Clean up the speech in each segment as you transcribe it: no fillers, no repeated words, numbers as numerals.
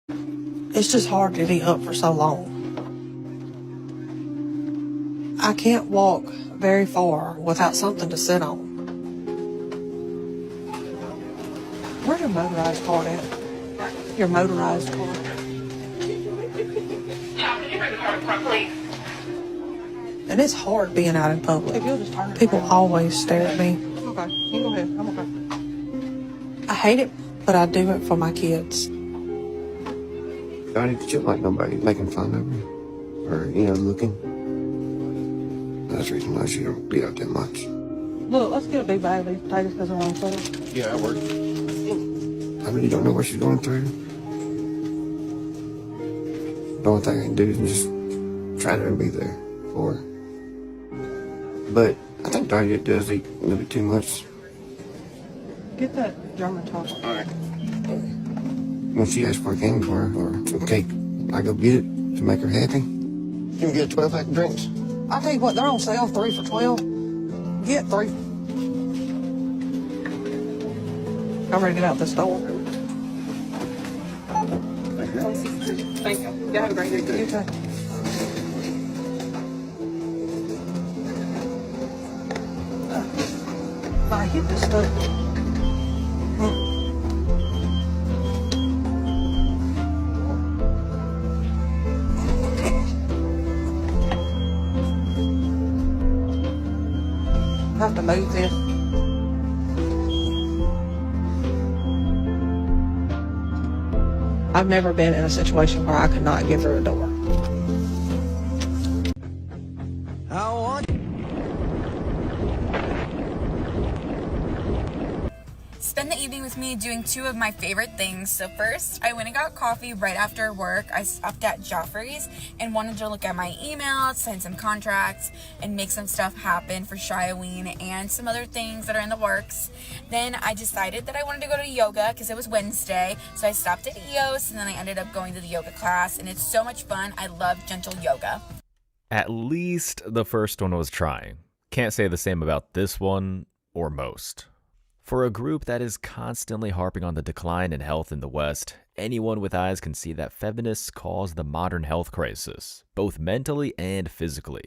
It's just hard to be up for so long. I can't walk very far without something to sit on. Where's your motorized card at? Your motorized card. And it's hard being out in public. If you'll just turn it People around. Always stare at me. Okay, you can go ahead. I'm okay. I hate it, but I do it for my kids. I didn't feel like nobody making fun of me or, looking. That's the reason why she don't be out that much. Look, let's get a big bag of these potatoes because they're on sale. Yeah, that works. I really don't know what she's going through. The only thing I can do is just try to be there for her. But I think Daria does eat a little bit too much. Get that German chocolate. All right. When she asks for a candy bar or some cake, I go get it to make her happy. You can get 12 pack of drinks. I'll tell you what, they're on sale, 3 for $12. Get 3. I'm ready to get out this door. Thank you. You have a great day. You too. I hit this stuff. I have to move this. I've never been in a situation where I could not get through a door. Spend the evening with me doing 2 of my favorite things. So first, I went and got coffee right after work. I stopped at Joffrey's and wanted to look at my emails, sign some contracts, and make some stuff happen for Shiaween and some other things that are in the works. Then I decided that I wanted to go to yoga because it was Wednesday. So I stopped at EOS and then I ended up going to the yoga class, and it's so much fun. I love gentle yoga. At least the first one was trying. Can't say the same about this one or most. For a group that is constantly harping on the decline in health in the West, anyone with eyes can see that feminists cause the modern health crisis, both mentally and physically.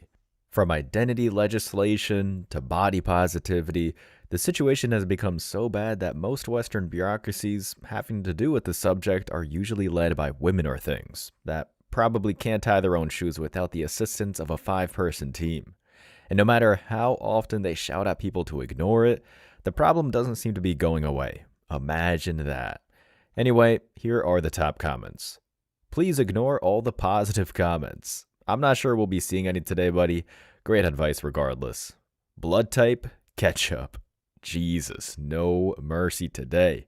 From identity legislation to body positivity, the situation has become so bad that most Western bureaucracies having to do with the subject are usually led by women or things that probably can't tie their own shoes without the assistance of a 5-person team. And no matter how often they shout at people to ignore it, the problem doesn't seem to be going away. Imagine that. Anyway, here are the top comments. Please ignore all the positive comments. I'm not sure we'll be seeing any today, buddy. Great advice regardless. Blood type, ketchup. Jesus, no mercy today.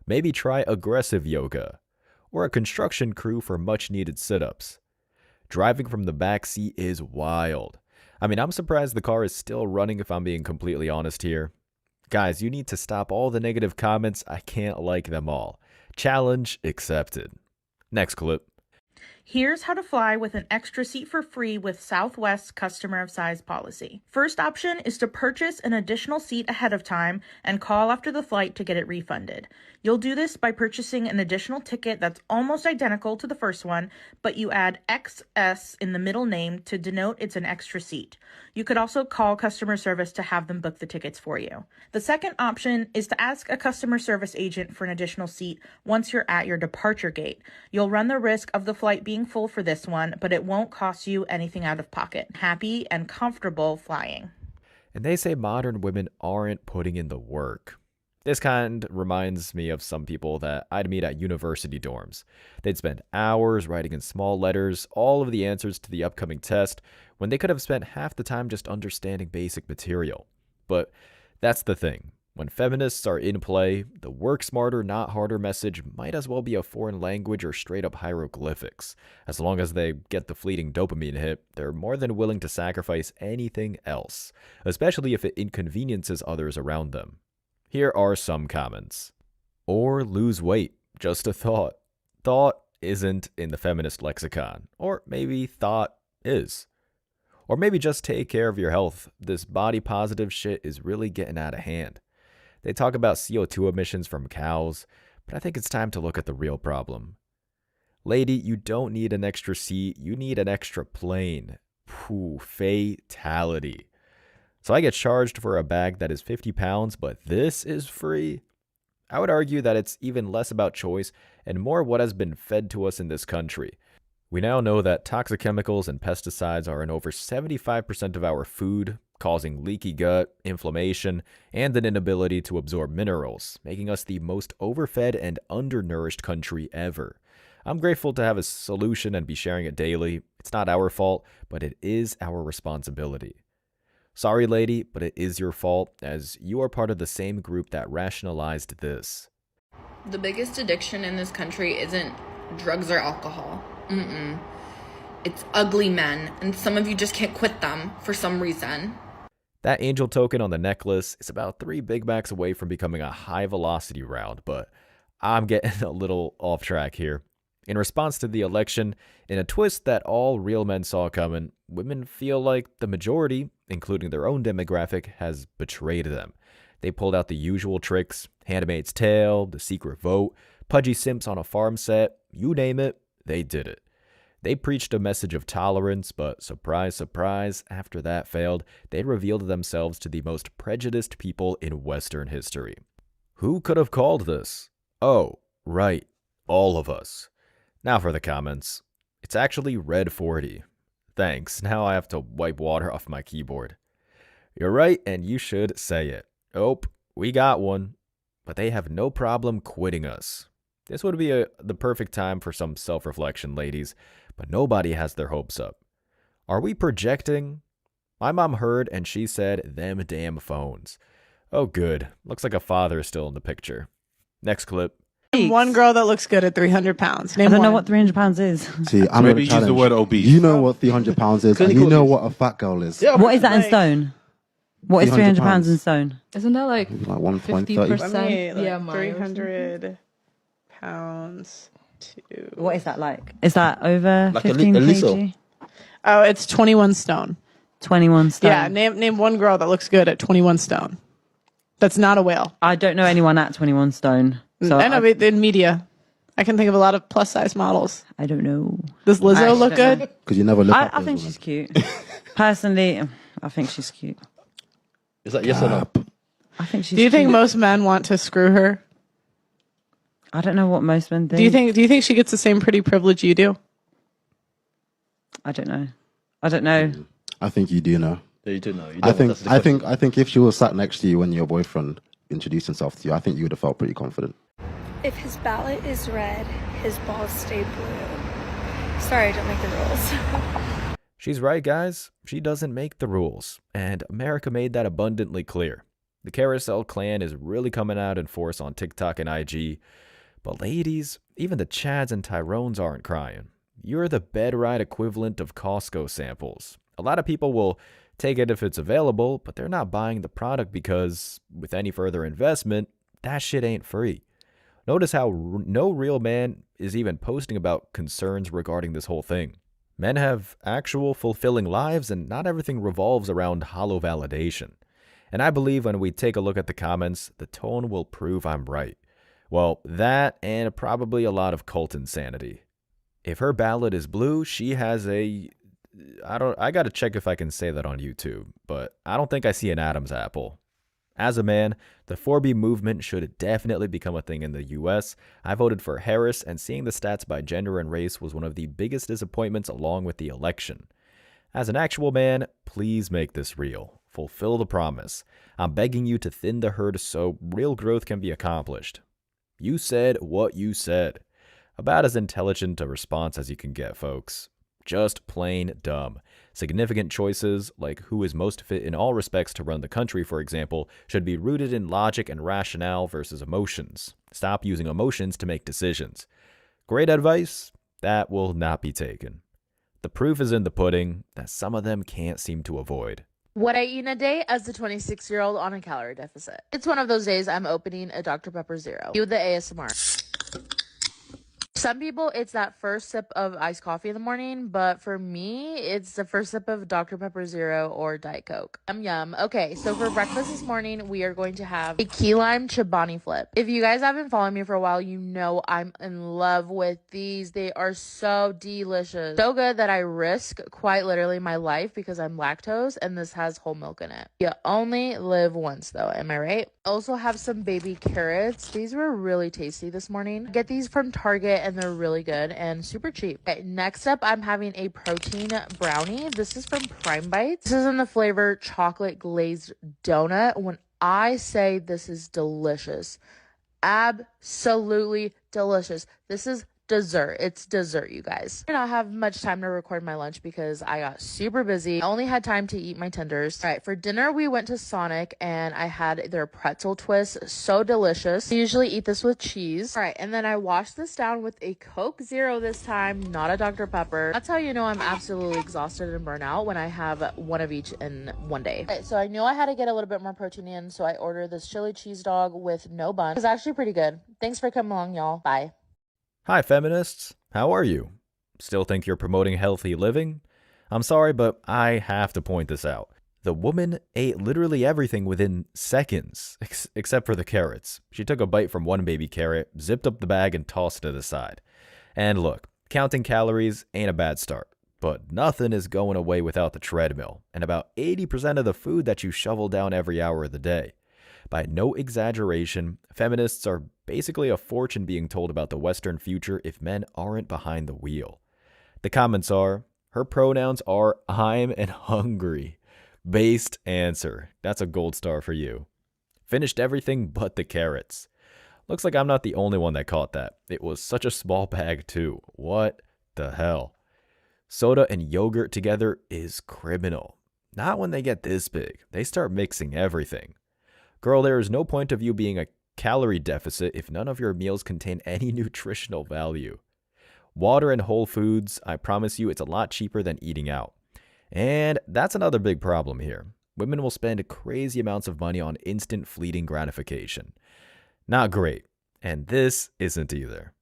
Maybe try aggressive yoga. Or a construction crew for much needed sit-ups. Driving from the back seat is wild. I mean, I'm surprised the car is still running if I'm being completely honest here. Guys, you need to stop all the negative comments. I can't like them all. Challenge accepted. Next clip. Here's how to fly with an extra seat for free with Southwest's customer of size policy. First option is to purchase an additional seat ahead of time and call after the flight to get it refunded. You'll do this by purchasing an additional ticket that's almost identical to the first one, but you add XS in the middle name to denote it's an extra seat. You could also call customer service to have them book the tickets for you. The second option is to ask a customer service agent for an additional seat once you're at your departure gate. You'll run the risk of the flight being full for this one, but it won't cost you anything out of pocket. Happy and comfortable flying. And they say modern women aren't putting in the work. This kind reminds me of some people that I'd meet at university dorms. They'd spend hours writing in small letters all of the answers to the upcoming test when they could have spent half the time just understanding basic material. But that's the thing. When feminists are in play, the work smarter, not harder message might as well be a foreign language or straight up hieroglyphics. As long as they get the fleeting dopamine hit, they're more than willing to sacrifice anything else, especially if it inconveniences others around them. Here are some comments. Or lose weight, just a thought. Thought isn't in the feminist lexicon. Or maybe thought is. Or maybe just take care of your health. This body positive shit is really getting out of hand. They talk about CO2 emissions from cows, but I think it's time to look at the real problem. Lady, you don't need an extra seat, you need an extra plane. Phew, fatality. So I get charged for a bag that is 50 pounds, but this is free? I would argue that it's even less about choice and more what has been fed to us in this country. We now know that toxic chemicals and pesticides are in over 75% of our food, causing leaky gut, inflammation, and an inability to absorb minerals, making us the most overfed and undernourished country ever. I'm grateful to have a solution and be sharing it daily. It's not our fault, but it is our responsibility. Sorry, lady, but it is your fault, as you are part of the same group that rationalized this. The biggest addiction in this country isn't drugs or alcohol. It's ugly men, and some of you just can't quit them for some reason. That angel token on the necklace is about 3 Big Macs away from becoming a high-velocity round, but I'm getting a little off track here. In response to the election, in a twist that all real men saw coming, women feel like the majority, including their own demographic, has betrayed them. They pulled out the usual tricks: Handmaid's Tale, the secret vote, pudgy simps on a farm set, you name it, they did it. They preached a message of tolerance, but surprise, surprise, after that failed, they revealed themselves to the most prejudiced people in Western history. Who could have called this? Oh, right, all of us. Now for the comments. It's actually Red 40. Thanks, now I have to wipe water off my keyboard. You're right, and you should say it. Oh, we got one. But they have no problem quitting us. This would be the perfect time for some self-reflection, ladies, but nobody has their hopes up. Are we projecting? My mom heard, and she said, them damn phones. Oh good, looks like a father is still in the picture. Next clip. One girl that looks good at 300 pounds. Name I don't know one. what 300 pounds is. See, I'm Maybe gonna use the challenge. word obese. You know what 300 pounds is, and you know what a fat girl is. Yeah, What is that in Like- stone? What is 300 pounds in stone? Isn't that like Maybe like 1.30. 50%? Let me, like, Yeah, mine or 300 pounds to... What is that like? Is that over Like a 15 little. kg? Oh, it's 21 stone. 21 stone. Yeah, name one girl that looks good at 21 stone. That's not a whale. I don't know anyone at 21 stone. So I know, but in media. I can think of a lot of plus-size models. I don't know. Does Lizzo I look don't know. good? Because you never look I at those think women. she's cute. Personally, I think she's cute. Is that yes or no? I think she's Do you think cute. most men want to screw her? I don't know what most men think. Do you think she gets the same pretty privilege you do? I don't know. I don't know. I think you do know. Yeah, you do know. You I don't, that's think the I think if she was sat next to you when your boyfriend introduced himself to you, I think you would have felt pretty confident. If his ballot is red, his balls stay blue. Sorry, I don't make the rules. She's right, guys. She doesn't make the rules, and America made that abundantly clear. The Carousel clan is really coming out in force on TikTok and IG. But ladies, even the Chads and Tyrones aren't crying. You're the bed ride equivalent of Costco samples. A lot of people will take it if it's available, but they're not buying the product because, with any further investment, that shit ain't free. Notice how no real man is even posting about concerns regarding this whole thing. Men have actual fulfilling lives, and not everything revolves around hollow validation. And I believe when we take a look at the comments, the tone will prove I'm right. Well, that and probably a lot of cult insanity. If her ballot is blue, she has a... I gotta check if I can say that on YouTube, but I don't think I see an Adam's apple. As a man, the 4B movement should definitely become a thing in the US. I voted for Harris, and seeing the stats by gender and race was one of the biggest disappointments along with the election. As an actual man, please make this real. Fulfill the promise. I'm begging you to thin the herd so real growth can be accomplished. You said what you said. About as intelligent a response as you can get, folks. Just plain dumb. Significant choices, like who is most fit in all respects to run the country, for example, should be rooted in logic and rationale versus emotions. Stop using emotions to make decisions. Great advice? That will not be taken. The proof is in the pudding that some of them can't seem to avoid. What I eat in a day as a 26-year-old on a calorie deficit. It's one of those days I'm opening a Dr. Pepper Zero. Cue the ASMR. Some people, it's that first sip of iced coffee in the morning, but for me, it's the first sip of Dr. Pepper Zero or Diet Coke. Yum, yum. Okay, so for breakfast this morning, we are going to have a key lime Chobani flip. If you guys haven't followed me for a while, you know I'm in love with these. They are so delicious. So good that I risk quite literally my life because I'm lactose, and this has whole milk in it. You only live once, though. Am I right? Also have some baby carrots. These were really tasty this morning. Get these from Target, and they're really good and super cheap. Okay, next up, I'm having a protein brownie. This is from Prime Bites. This is in the flavor chocolate glazed donut. When I say this is delicious, absolutely delicious. This is dessert. It's dessert, you guys. I don't have much time to record my lunch because I got super busy. I only had time to eat my tenders. All right, for dinner, we went to Sonic and I had their pretzel twist. So delicious. I usually eat this with cheese. All right, and then I washed this down with a Coke Zero this time, not a Dr. Pepper. That's how you know I'm absolutely exhausted and burnt out, when I have one of each in one day. All right, so I knew I had to get a little bit more protein in, so I ordered this chili cheese dog with no bun. It's actually pretty good. Thanks for coming along, y'all. Bye. Hi, feminists. How are you? Still think you're promoting healthy living? I'm sorry, but I have to point this out. The woman ate literally everything within seconds, except for the carrots. She took a bite from one baby carrot, zipped up the bag, and tossed it aside. And look, counting calories ain't a bad start, but nothing is going away without the treadmill, and about 80% of the food that you shovel down every hour of the day. By no exaggeration, feminists are basically a fortune being told about the Western future if men aren't behind the wheel. The comments are, her pronouns are I'm and hungry. Based answer. That's a gold star for you. Finished everything but the carrots. Looks like I'm not the only one that caught that. It was such a small bag too. What the hell? Soda and yogurt together is criminal. Not when they get this big. They start mixing everything. Girl, there is no point of you being a calorie deficit if none of your meals contain any nutritional value. Water and whole foods, I promise you it's a lot cheaper than eating out. And that's another big problem here. Women will spend crazy amounts of money on instant fleeting gratification. Not great. And this isn't either.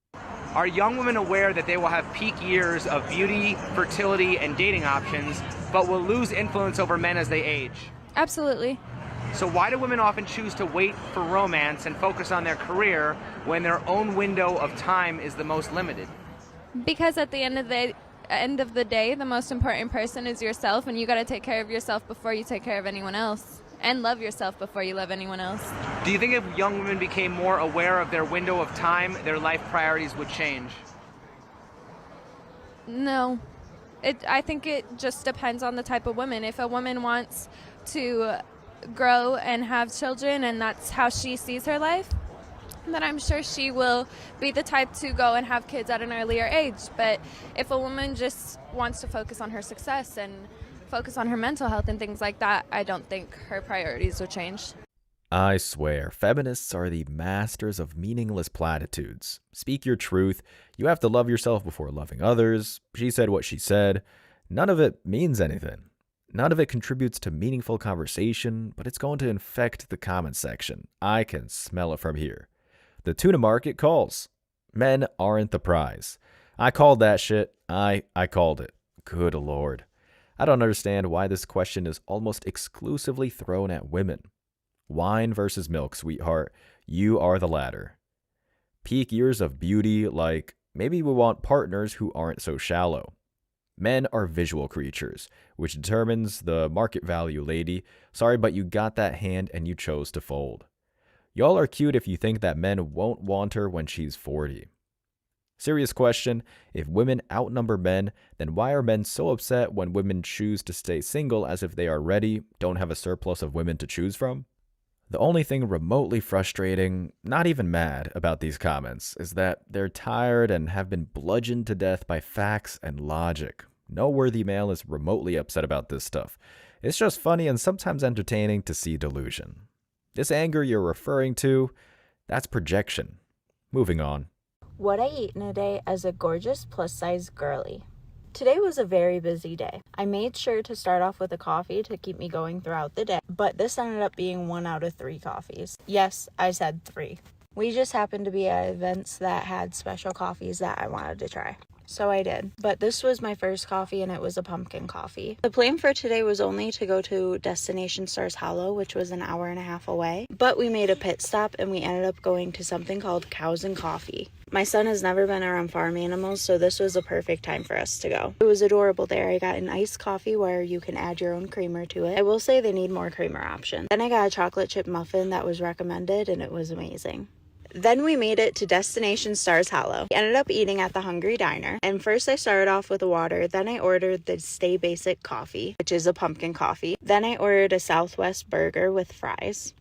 Are young women aware that they will have peak years of beauty, fertility, and dating options, but will lose influence over men as they age? Absolutely. So why do women often choose to wait for romance and focus on their career when their own window of time is the most limited? Because at the end of the day, the most important person is yourself, and you got to take care of yourself before you take care of anyone else, and love yourself before you love anyone else. Do you think if young women became more aware of their window of time, their life priorities would change? No. I think it just depends on the type of woman. If a woman wants to grow and have children and that's how she sees her life, then I'm sure she will be the type to go and have kids at an earlier age. But if a woman just wants to focus on her success and focus on her mental health and things like that, I don't think her priorities will change. I swear, feminists are the masters of meaningless platitudes. Speak your truth. You have to love yourself before loving others. She said what she said. None of it means anything. None of it contributes to meaningful conversation, but it's going to infect the comment section. I can smell it from here. The tuna market calls. Men aren't the prize. I called that shit. I called it. Good Lord. I don't understand why this question is almost exclusively thrown at women. Wine versus milk, sweetheart. You are the latter. Peak years of beauty, like maybe we want partners who aren't so shallow. Men are visual creatures, which determines the market value, lady. Sorry, but you got that hand and you chose to fold. Y'all are cute if you think that men won't want her when she's 40. Serious question, if women outnumber men, then why are men so upset when women choose to stay single as if they are ready, don't have a surplus of women to choose from? The only thing remotely frustrating, not even mad, about these comments is that they're tired and have been bludgeoned to death by facts and logic. No worthy male is remotely upset about this stuff. It's just funny and sometimes entertaining to see delusion. This anger you're referring to, that's projection. Moving on. What I ate in a day as a gorgeous plus-size girly. Today was a very busy day. I made sure to start off with a coffee to keep me going throughout the day, but this ended up being 1 out of 3 coffees. Yes, I said 3. We just happened to be at events that had special coffees that I wanted to try. So I did. But this was my first coffee and it was a pumpkin coffee. The plan for today was only to go to Destination Stars Hollow, which was an hour and a half away. But we made a pit stop and we ended up going to something called Cows and Coffee. My son has never been around farm animals, so this was a perfect time for us to go. It was adorable there. I got an iced coffee where you can add your own creamer to it. I will say they need more creamer options. Then I got a chocolate chip muffin that was recommended and it was amazing. Then we made it to Destination Stars Hollow. We ended up eating at the Hungry Diner. And first I started off with a water. Then I ordered the Stay Basic coffee, which is a pumpkin coffee. Then I ordered a Southwest burger with fries,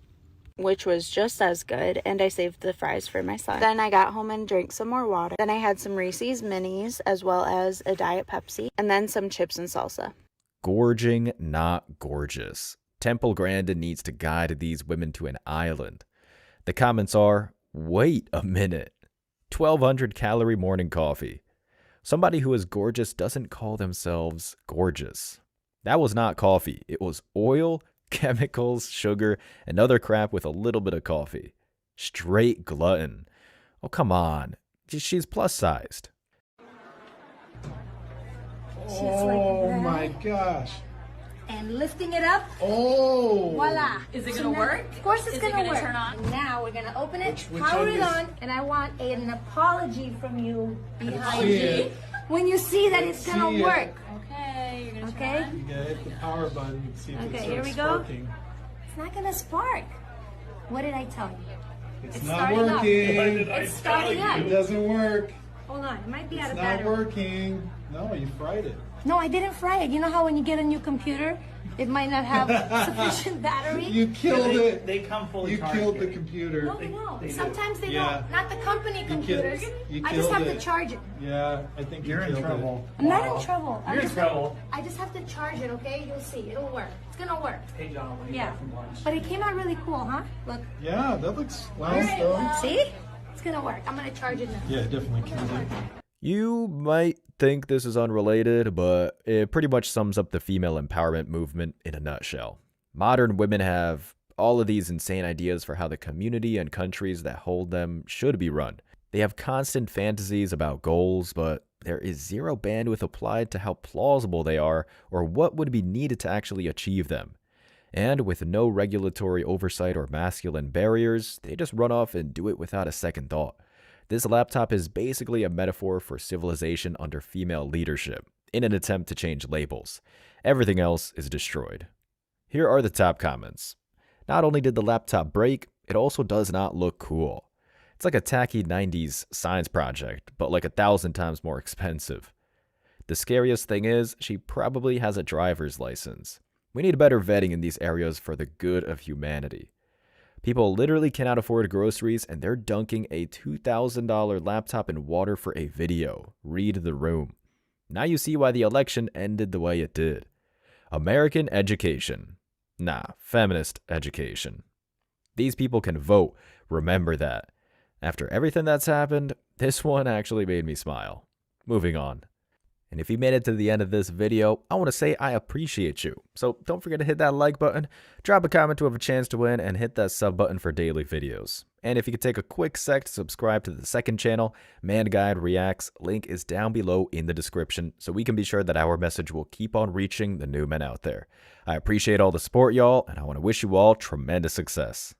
which was just as good. And I saved the fries for my son. Then I got home and drank some more water. Then I had some Reese's Minis as well as a Diet Pepsi. And then some chips and salsa. Gorging, not gorgeous. Temple Grandin needs to guide these women to an island. The comments are, wait a minute. 1,200 calorie morning coffee. Somebody who is gorgeous doesn't call themselves gorgeous. That was not coffee. It was oil, chemicals, sugar, and other crap with a little bit of coffee. Straight glutton. Oh, come on. She's plus sized. Oh my gosh. And lifting it up. Oh. Voila. Is it gonna work? Of course it's Is it gonna gonna work. turn on? Now we're gonna open it, Which power end it is- on, and I want an apology from you behind see me. it. When you see that it's gonna See it. work. Okay, you're gonna Okay? turn You gotta hit the power button and see if it Okay, starts here we go. sparking. It's not gonna spark. What did I tell you? It's It's not starting up. working. It's starting up. It doesn't work. Hold on, it might be out It's of not battery. working. No, you fried it. No, I didn't fry it. You know how when you get a new computer, it might not have sufficient battery? You killed it. They come fully You charged. killed the computer. No. Sometimes they Yeah. don't. Not the company computers. You I just killed have to it. charge it. Yeah, I think You're you in killed trouble. I'm not in trouble. You're in trouble. I just have to charge it, okay? You'll see. It'll work. It's gonna work. Hey, John, when you Yeah. back from lunch. But it came out really cool, huh? Look. it. Yeah, that looks All nice right, though. see? It's gonna work. I'm gonna charge it now. Yeah, it definitely killed it. You might think this is unrelated, but it pretty much sums up the female empowerment movement in a nutshell. Modern women have all of these insane ideas for how the community and countries that hold them should be run. They have constant fantasies about goals, but there is zero bandwidth applied to how plausible they are or what would be needed to actually achieve them. And with no regulatory oversight or masculine barriers, they just run off and do it without a second thought. This laptop is basically a metaphor for civilization under female leadership, in an attempt to change labels. Everything else is destroyed. Here are the top comments. Not only did the laptop break, it also does not look cool. It's like a tacky 90s science project, but like 1,000 times more expensive. The scariest thing is, she probably has a driver's license. We need better vetting in these areas for the good of humanity. People literally cannot afford groceries and they're dunking a $2,000 laptop in water for a video. Read the room. Now you see why the election ended the way it did. American education. Nah, feminist education. These people can vote. Remember that. After everything that's happened, this one actually made me smile. Moving on. And if you made it to the end of this video, I want to say I appreciate you. So don't forget to hit that like button, drop a comment to have a chance to win, and hit that sub button for daily videos. And if you could take a quick sec to subscribe to the second channel, Man Guide Reacts, link is down below in the description so we can be sure that our message will keep on reaching the new men out there. I appreciate all the support, y'all, and I want to wish you all tremendous success.